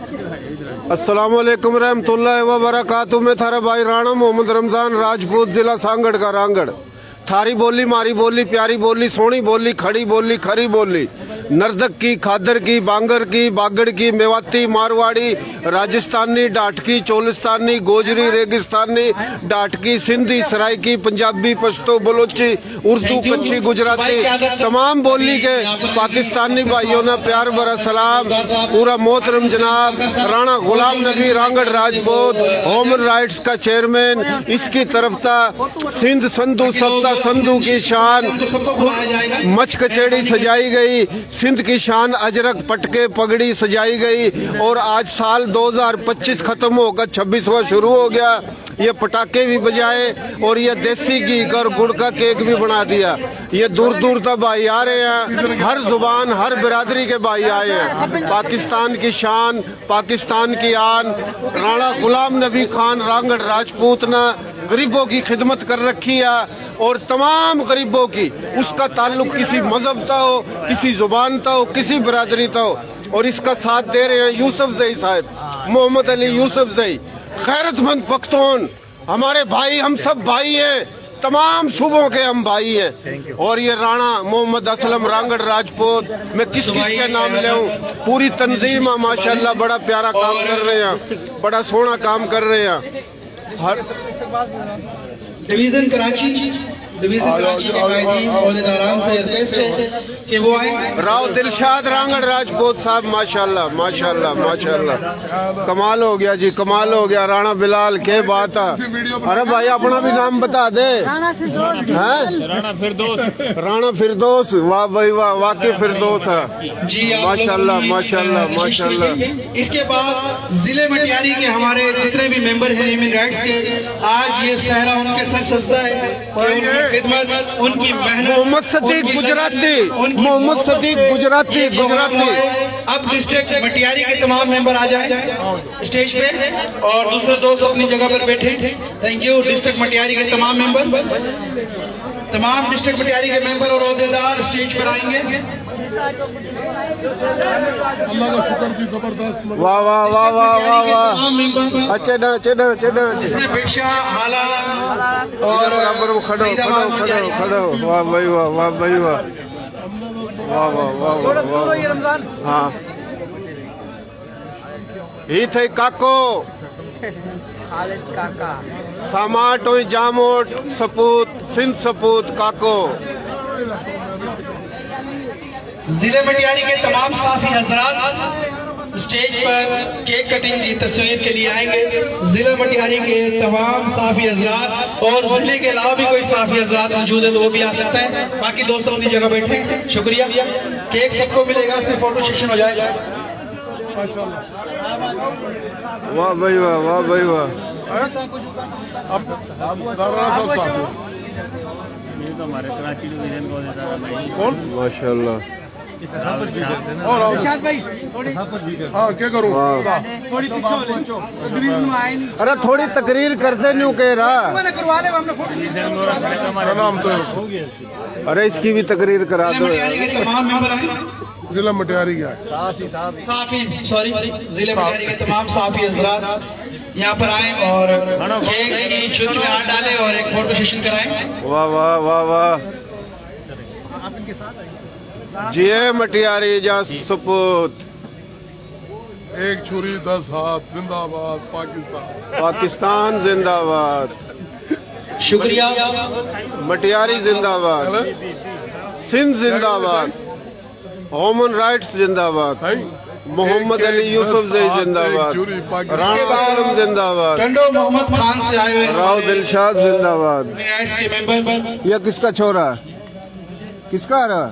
अस्सलाम वालेकुम रहमतुल्लाहि व बरकातुहू। मैं थारा भाई राणा मोहम्मद रमजान राजपूत, जिला सांगड़ का रांगड़। थारी बोली, मारी बोली, प्यारी बोली, सोनी बोली, खड़ी बोली, खरी बोली, नर्दक की, खादर की, बांगर की, बागड़ की, मेवाती, मारवाड़ी, राजस्थानी, डाटकी, चोलिस्तानी, गोजरी, रेगिस्तानी, डाटकी, सिंधी, सराइकी, पंजाबी, पश्तो, बलोची, उर्दू, कच्छी, गुजराती, तमाम बोली के पाकिस्तानी भाइयों ने प्यार भरा सलाम। पूरा मोहतरम जनाब राणा गुलाम नबी रांगड़ राजपूत, ह्यूमन राइट्स का चेयरमैन, इसकी तरफ था सिंध संधू सप्ता संधू की शान मच कचेड़ी सजाई गई, सिंध की शान अजरक पटके पगड़ी सजाई गई। और आज साल 2025 खत्म होकर 26वां शुरू हो गया। ये पटाखे भी बजाए और ये देसी घी और गुड़ का केक भी बना दिया। ये दूर दूर तक भाई आ रहे हैं, हर जुबान हर बिरादरी के भाई आए हैं। पाकिस्तान की शान, पाकिस्तान की आन, राणा गुलाम नबी खान रांगड़ राजपूत ने गरीबों की खिदमत कर रखी है और तमाम गरीबों की, उसका ताल्लुक किसी मजहब का हो, किसी जुबान का हो, किसी बिरादरी का हो। और इसका साथ दे रहे हैं यूसुफ जई साहब, मोहम्मद अली यूसुफ जई, खैरतमंद पख्तून हमारे भाई, हम सब भाई हैं, तमाम सूबों के हम भाई हैं। और ये राणा मोहम्मद असलम रांगड़ राजपूत, मैं किस के नाम ले पूरी तंजीम है माशाल्लाह, बड़ा प्यारा काम कर रहे हैं, बड़ा सोना काम कर रहे हैं। हर डिवीजन कराची के कायदी ओहदेदारान से रिक्वेस्ट है कि वो आए। राव दिलशाद रांगड़ राजपूत साहब माशाल्लाह माशाल्लाह माशाल्लाह, कमाल हो गया जी, कमाल हो गया। राणा बिलाल के बात है। अरे भाई अपना भी नाम बता दे। राणा फिरदौस, वाह भाई वाह, वाकई फिरदौस है जी, माशाल्लाह माशाल्लाह माशाल्लाह। इसके बाद जिले मटियारी के हमारे जितने भी मेंबर हैं ह्यूमन राइट्स के, आज ये सहरा उनके सर सजदा है कि उनकी खिदमत, उनकी मेहनत। मोहम्मद सदीक गुजराती, मोहम्मद सदीक गुजराती। अब डिस्ट्रिक्ट मटियारी के तमाम मेंबर आ जाए स्टेज पे और दूसरे दोस्त अपनी जगह पर बैठे। Thank you. डिस्ट्रिक्ट मटियारी के तमाम मेंबर, तमाम डिस्ट्रिक्ट मटियारी के मेंबर और ओहदेदार स्टेज पर आएंगे। अल्लाह का शुक्र की जबरदस्त। वाह वाह वाह वाह वाह वाह, अच्छे ना अच्छे ना अच्छे ना। जिसने भिक्षा हाला और खड़ो खड़ो खड़ो खड़ो, वाह भाई वाह, वाह भाई वाह, वाह वाह वाह वाह। हाँ ही थे काको खालिद काका, सामाट और जामोट सपूत, सिंध सपूत काको। जिले मटियारी के तमाम साफी हजरात स्टेज पर केक कटिंग की तस्वीर के लिए आएंगे। जिले मटियारी के तमाम साफी हजरात और जिले के अलावा भी कोई साफी हजरात मौजूद है तो वो भी आ सकते हैं। बाकी दोस्त अपनी जगह बैठे। शुक्रिया। केक सबको मिलेगा, सिर्फ फोटो सेशन हो जाएगा। वाह भाई वाह, वाह भाई वाह। हमारे कराची डिवीजन को कौन माशाल्लाह। और भाई हाँ क्या करूँ, थोड़ी पीछे। अरे थोड़ी तकरीर करते न्यू कह रहा। नाम तो अरे इसकी भी तकरीर करा दो। तमाम मेंबर आए, जिला मटियारी का साफी सॉरी जिले मटियारी के तमाम साफी हजरात यहाँ पर आए और केक की चुच में हाथ डालें और एक फोटो सेशन कराएं। वाह वाह वाह वाह। जिये मटियारी जा सपूत, एक छुरी 10 हाथ, जिंदाबाद पाकिस्तान, पाकिस्तान जिंदाबाद, शुक्रिया। मटियारी जिंदाबाद, सिंध जिंदाबाद, ह्यूमन राइट्स जिंदाबाद, मोहम्मद अली यूसुफ जई जिंदाबाद, राणा असलम जिंदाबाद, टंडो मोहम्मद खान से आए हुए राव दिलशाद जिंदाबाद। के मेंबर। यह किसका छोरा है, किसका आ रहा?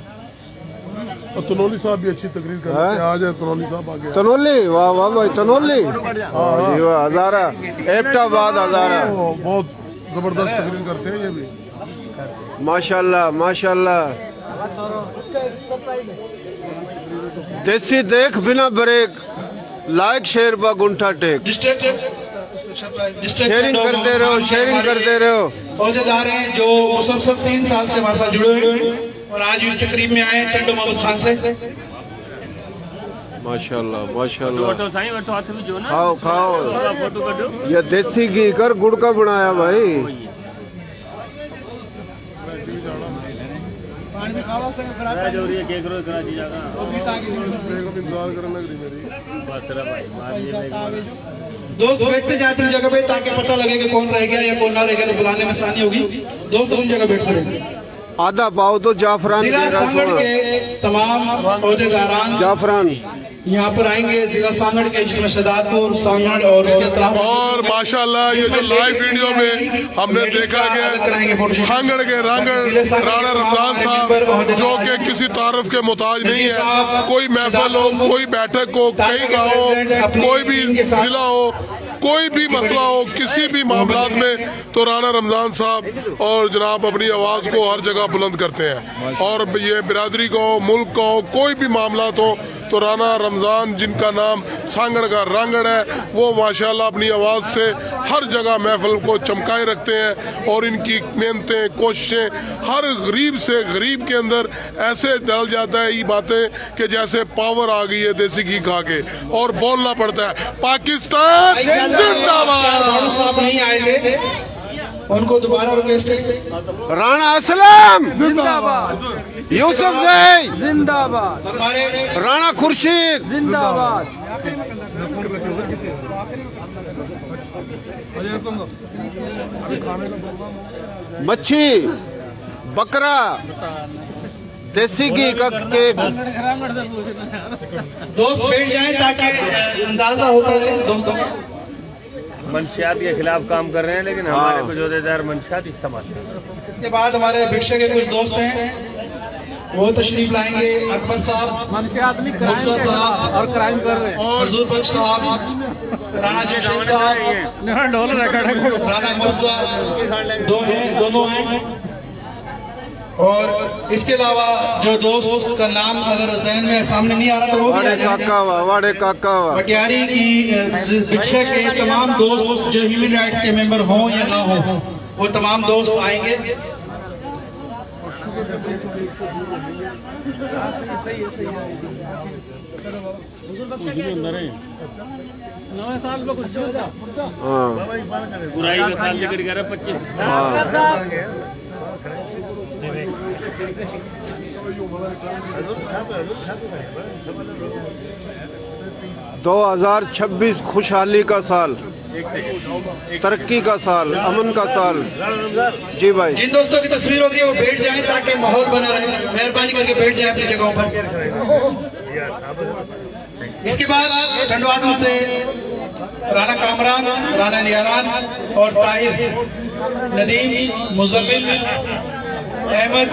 तनोली साहब भी अच्छी तकरीर कर रहे हैं। आ जाए तनोली साहब आ गए। तनोली, वाह वाह भाई तनोली, हाँ जी वाह। हजारा एबटाबाद हजारा, बहुत जबरदस्त तकरीर करते हैं ये भी माशाल्लाह माशाल्लाह। देसी देख बिना ब्रेक, लाइक शेयर बा गुंठा टेक। शेयरिंग करते रहो, शेयरिंग करते रहो। ओहदेदार हैं जो मुसलसल 3 साल से हमारे साथ जुड़े हुए हैं और आज इस तकरीब में आए टंडो मोहम्मद खान से। माशाल्लाह माशाल्लाह। फोटो साईं वठो हथ में जो ना खाओ खाओ, फोटो कढो ये देसी घी कर गुड़ का बनाया भाई। पानी में खावा संग खराब राज हो रही है केक रोज कराची जागा इंतजार करने लगी मेरी बस रे भाई मारिए दोस्त बैठते जाए अपनी जगह पे ताकि पता लगे कि कौन रह गया या कौन ना रह गया, तो बुलाने में आसानी होगी। दोस्त अपनी जगह बैठते रहे। आधा पाव तो जाफरान जिला दे रहा सांगड़ सोना। के तमाम ओहदेदारान जाफरान यहाँ पर आएंगे। जिला सांगड़ के जिसमें शहदादपुर, सांगड़ और उसके अतराफ और माशाल्लाह ये जो लाइव वीडियो में हमने देखा कि सांगड़ के रांगड़ राणा रमजान साहब जो कि किसी तारफ के मोहताज नहीं है। कोई महफिल हो, कोई बैठक हो, कहीं का हो, कोई भी जिला हो, कोई भी मसला हो, किसी भी मामलात में तो राणा रमजान साहब और जनाब अपनी आवाज को हर जगह बुलंद करते हैं। और ये बिरादरी को, मुल्क को, कोई भी मामलात हो तो राणा रमजान जिनका नाम सांगड़ का रांगड़ है, वो माशाल्लाह अपनी आवाज से हर जगह महफिल को चमकाए रखते हैं। और इनकी मेहनतें, कोशिशें हर गरीब से गरीब के अंदर ऐसे डाल जाता है ये बातें कि जैसे पावर आ गई है देसी घी खा के, और बोलना पड़ता है पाकिस्तान जिंदाबाद। साहब नहीं आए थे, उनको दोबारा रिक्वेस्ट है। राणा असलम जिंदाबाद, यूसुफ जई जिंदाबाद, हमारे राणा खुर्शीद जिंदाबाद। मच्छी बकरा देसी घी का केक। दोस्त बैठ जाएं ताकि अंदाजा होता रहे दोस्तों को। मंशियात के खिलाफ काम कर रहे हैं, लेकिन हमारे कुछ ओहदेदार मंशियात इस्तेमाल कर रहे हैं। इसके बाद हमारे भिक्षा के कुछ दोस्त हैं, वो तशरीफ लाएंगे। अकबर साहब, मंशियात नहीं, क्राइम मुर्तजा साहब और क्राइम कर रहे हैं। और हजूर बख्श साहब, राणा जमशेद साहब, डॉलर राणा मुर्तजा दोनों हैं। और इसके अलावा जो दोस्त का नाम अगर जहन में सामने नहीं आ रहा तो वो भी आ वाड़े जाएंगे। काका वाह, वाड़े काका वाह। पटियारी की भिक्षा के तमाम दोस्त जो ह्यूमन राइट्स के मेंबर हों या ना हो, वो तमाम दोस्त आएंगे। हाँ बुराई का साल लेकर गया 25 हाँ 2026 खुशहाली का साल, तरक्की का साल, अमन का साल। जी भाई, जिन दोस्तों की तस्वीर होगी वो बैठ जाएं ताकि माहौल बना रहे। मेहरबानी करके बैठ जाएं अपनी जगहों पर। इसके बाद खंडवादों से राणा कामरान, राणा नियारान और ताहिर, नदीम, मुजम्मिल, अहमद,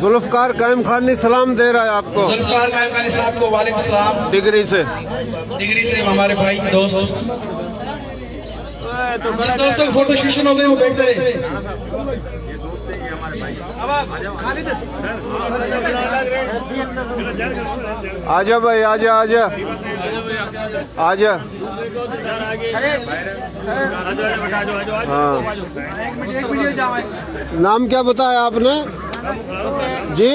जुल्फकार कायम खानी सलाम दे रहा है आपको जुल्फकार कायम खानी साहब को वालेकुम सलाम। डिग्री से। डिग्री से हमारे भाई दोस्त जिन दोस्तों की फोटो सेशन हो गए वो बैठते रहे। आजा भाई, आजा आजा आजा। हाँ, एक वीडियो जाओ। नाम क्या बताया आपने जी?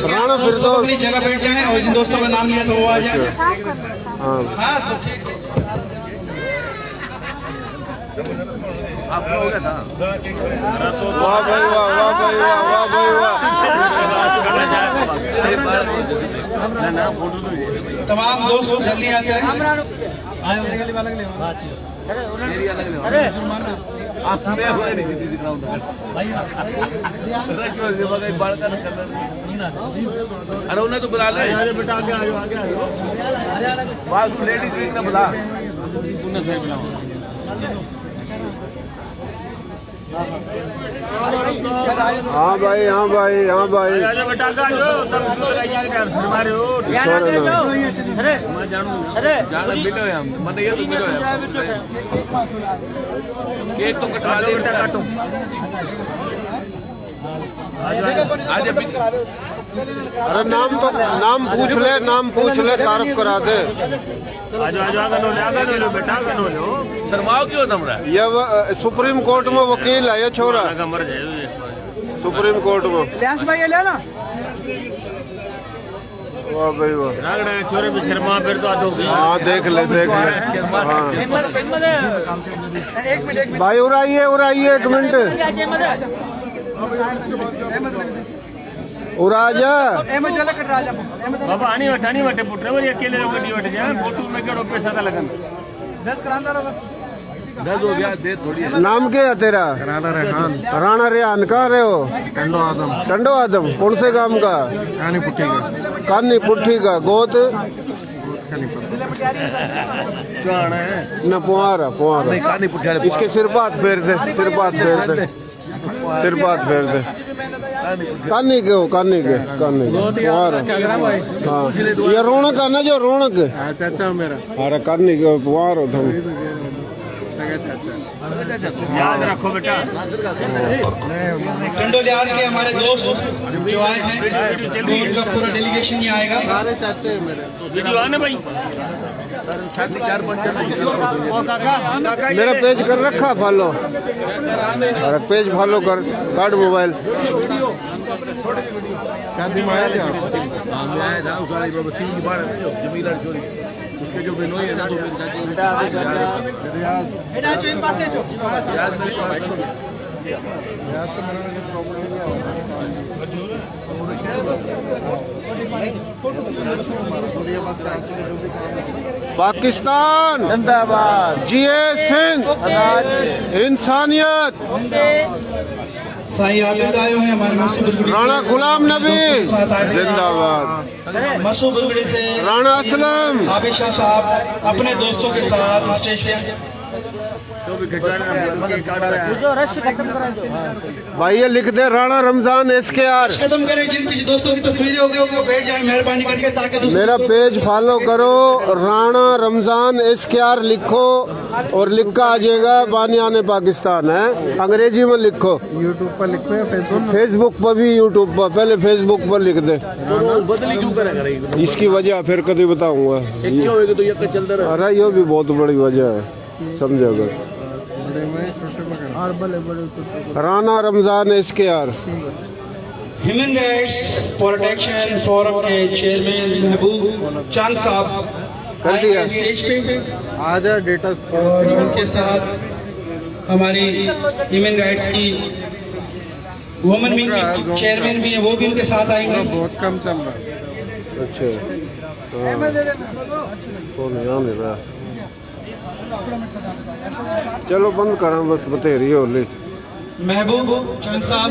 राणा दोस्तों फिरदौस। अपनी जगह बैठ जाएं और जिन दोस्तों का नाम लिया तो वो आ जाए। हाँ हाँ तो ठीक है। वाह भाई वाह, वाह भाई वाह, वाह भाई वाह। तमाम दोस्त जल्दी आते हैं। अरे उन्हें तो बुला ले बेटा आगे आगे आगे लेडीज ना बुला। हाँ भाई, हाँ भाई, हाँ भाई। बेटा आगे आ जाओ, तब हमारे हो छोड़ो ना। मैं जानू मिलो हम मतलब ये तो मिलो केक तो कटवा दे बेटा काटो। अरे नाम पूछ ले, नाम पूछ ले, तारीफ करा दे। आजो आजो आगे नो बेटा आगे नो लो। शर्माओ क्यों तुम रहा ये सुप्रीम कोर्ट में वकील है ये छोरा, मर जाए सुप्रीम कोर्ट में। इलियास भाई ले ना। वाह भाई वाह। रागड़ा छोरे भी शर्मा फिर तो आदोगी। हाँ देख ले हाँ एक मिनट भाई उड़ाइए एक मिनट उड़ा जा अहमद वाला कट राजा अहमद बाबा आनी वटे पुट्रे वरी अकेले लोग गड्डी वट जा फोटो में केड़ो पैसा था लगन 10 करांदा रहो बस 10 हो गया दे थोड़ी। नाम क्या है तेरा? राणा रेहान राणा रेहान। कहाँ रहे हो? टंडो आजम टंडो आदम। कौन से गांव का? कहानी पुट्टी का कानी पुट्ठी का। गोत क्यों आना है न पुआरा इसके सिर बात फेर दे सिर बात फेर दे कानी के पुआरा। हाँ ये रौनक है ना जो रौनक चाचा मेरा अरे कानी के पुआरो तुम। याद रखो बेटा। टंडोलियार के हमारे दोस्त जो आए हैं उनका पूरा डेलीगेशन ही आएगा। वीडियो आना भाई। ओ काका मेरा पेज कर रखा फॉलो। अरे पेज फॉलो कर कार्ड मोबाइल। शादी में आया क्या उसके जो बिनोई है ना एडा जो इन पासे जो पाकिस्तान जिंदाबाद जिए सिंध इंसानियत। साईं आबिद आए हुए हैं हमारे मसूद बुरगड़ी राणा गुलाम नबी जिंदाबाद। मसूद बुरगड़ी से राणा असलम। आबिद शाह साहब अपने दोस्तों के साथ स्टेज पे तो भी खिंचवाना जो रश खत्म करा दो। भाई ये लिख दे राणा रमजान SKR। खत्म करें। जिन किसी दोस्तों की तस्वीरें होगी वो बैठ जाए मेहरबानी करके ताकि दूसरे मेरा पेज फॉलो करो राणा रमजान SKR लिखो और लिखा आ जाएगा बानियाने पाकिस्तान है। अंग्रेजी में लिखो। यूट्यूब पर लिखो या फेसबुक फेसबुक पर भी यूट्यूब पर। पहले फेसबुक पर लिख दे। बदली क्यों करेगा इसकी वजह फिर कभी बताऊंगा। तो ये चलता रहा। अरे ये भी बहुत बड़ी वजह है समझे अगर। बड़े में छोटे में और बड़े छोटे Rana Ramzan SKR। Human rights protection forum के चेयरमैन महबूब चांद साहब आएंगे स्टेज पे आजा डेटा और उनके साथ हमारी ह्यूमन राइट्स की वुमेन विंग की चेयरमैन भी है वो भी उनके साथ आएंगे। बहुत कम चल रहा है। अच्छा कौन यहाँ मिल रहा है? चलो बंद करा बस बतेरी होली। महबूब चांद साहब